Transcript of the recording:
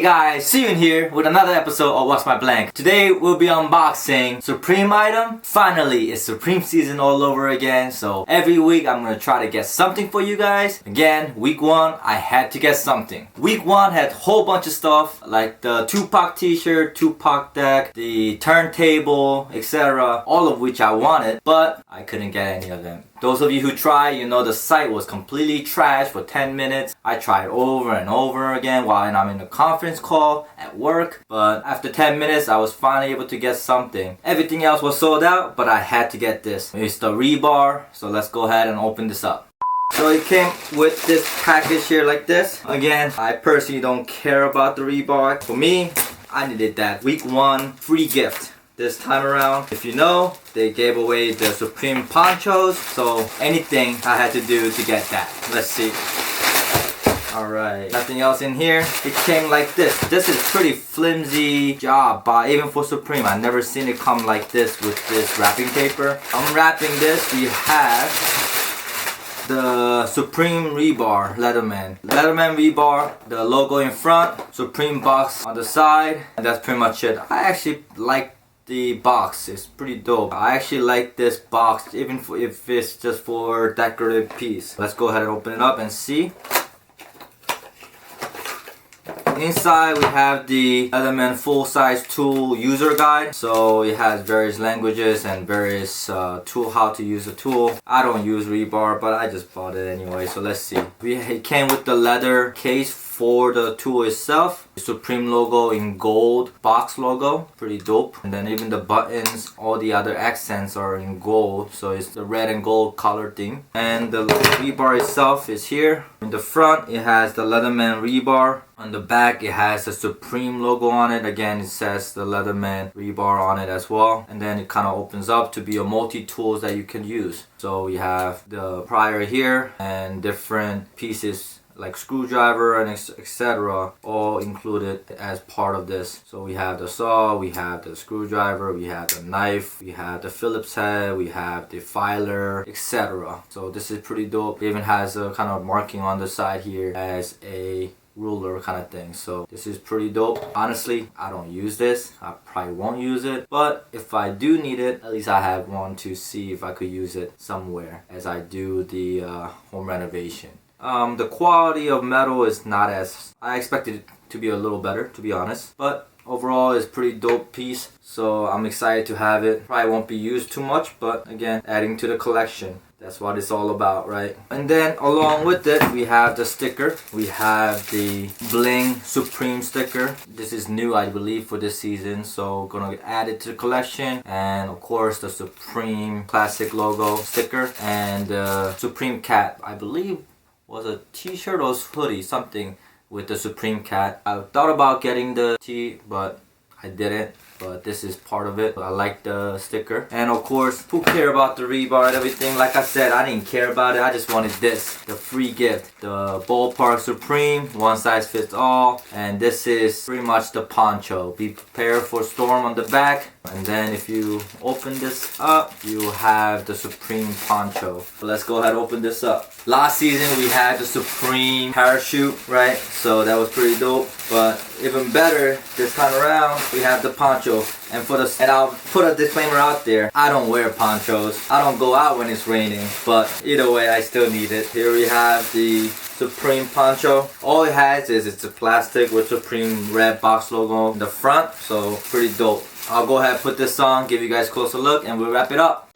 Hey guys, see you in here with another episode of What's My Blank. Today we'll be unboxing Supreme item. Finally, it's Supreme season all over again. So every week I'm gonna try to get something for you guys. Again, week 1 I had to get something. Week 1 had a whole bunch of stuff like the Tupac t-shirt, Tupac deck, the turntable, etc. All of which I wanted, but I couldn't get any of them. Those of you who tried, you know the site was completely trash for 10 minutes. I tried over and over again while I'm in a conference call at work. But after 10 minutes, I was finally able to get something. Everything else was sold out, but I had to get this. It's the rebar, so let's go ahead and open this up. So it came with this package here like this. Again, I personally don't care about the rebar. For me, I needed that week 1 free gift. This time around, if you know, they gave away the Supreme Ponchos, so anything I had to do to get that. Let's see. Alright, nothing else in here. It came like this. This is pretty flimsy job, even for Supreme. I've never seen it come like this with this wrapping paper. Unwrapping this, we have the Supreme Rebar Leatherman. Leatherman Rebar, the logo in front, Supreme box on the side, and that's pretty much it. I actually like the box. Is pretty dope. I actually like this box even if it's just for decorative piece. Let's go ahead and open it up and see. Inside we have the Leatherman full-size tool user guide. So it has various languages and various tool how to use the tool. I don't use rebar, but I just bought it anyway. So let's see. It came with the leather case for the tool itself. The Supreme logo in gold, box logo, pretty dope. And then even the buttons, all the other accents are in gold, so it's the red and gold color theme. And the rebar itself is here. In the front it has the Leatherman Rebar. On the back it has the Supreme logo on it. Again, it says the Leatherman Rebar on it as well. And then it kind of opens up to be a multi-tools that you can use. So we have the plier here and different pieces like screwdriver and etc. all included as part of this. So we have the saw, we have the screwdriver, we have the knife, we have the Phillips head, we have the filer, etc. So this is pretty dope. It even has a kind of marking on the side here as a ruler kind of thing. So this is pretty dope. Honestly, I don't use this. I probably won't use it, but if I do need it, at least I have one to see if I could use it somewhere as I do the home renovation. The quality of metal is not as I expected it to be, a little better to be honest, but overall it's pretty dope piece, so I'm excited to have it. Probably won't be used too much, but again, adding to the collection. That's what it's all about, right? And then along with it, we have the sticker. We have the Bling Supreme sticker. This is new, I believe, for this season, so gonna add it to the collection. And of course, the Supreme classic logo sticker and the Supreme cat, I believe was a t-shirt or hoodie, something with the Supreme cat. I thought about getting the tee, but I didn't. But this is part of it. I like the sticker. And of course, who care about the rebar and everything? Like I said, I didn't care about it. I just wanted this, the free gift. The Ballpark Supreme, one size fits all. And this is pretty much the poncho. Be prepared for storm on the back. And then if you open this up, you have the Supreme poncho. So let's go ahead and open this up. Last season we had the Supreme parachute, right? So that was pretty dope. But even better, this time around, we have the poncho. And I'll put a disclaimer out there. I don't wear ponchos. I don't go out when it's raining. But either way, I still need it. Here we have the Supreme poncho. All it has is it's a plastic with Supreme red box logo in the front. So pretty dope. I'll go ahead and put this on, give you guys a closer look, and we'll wrap it up.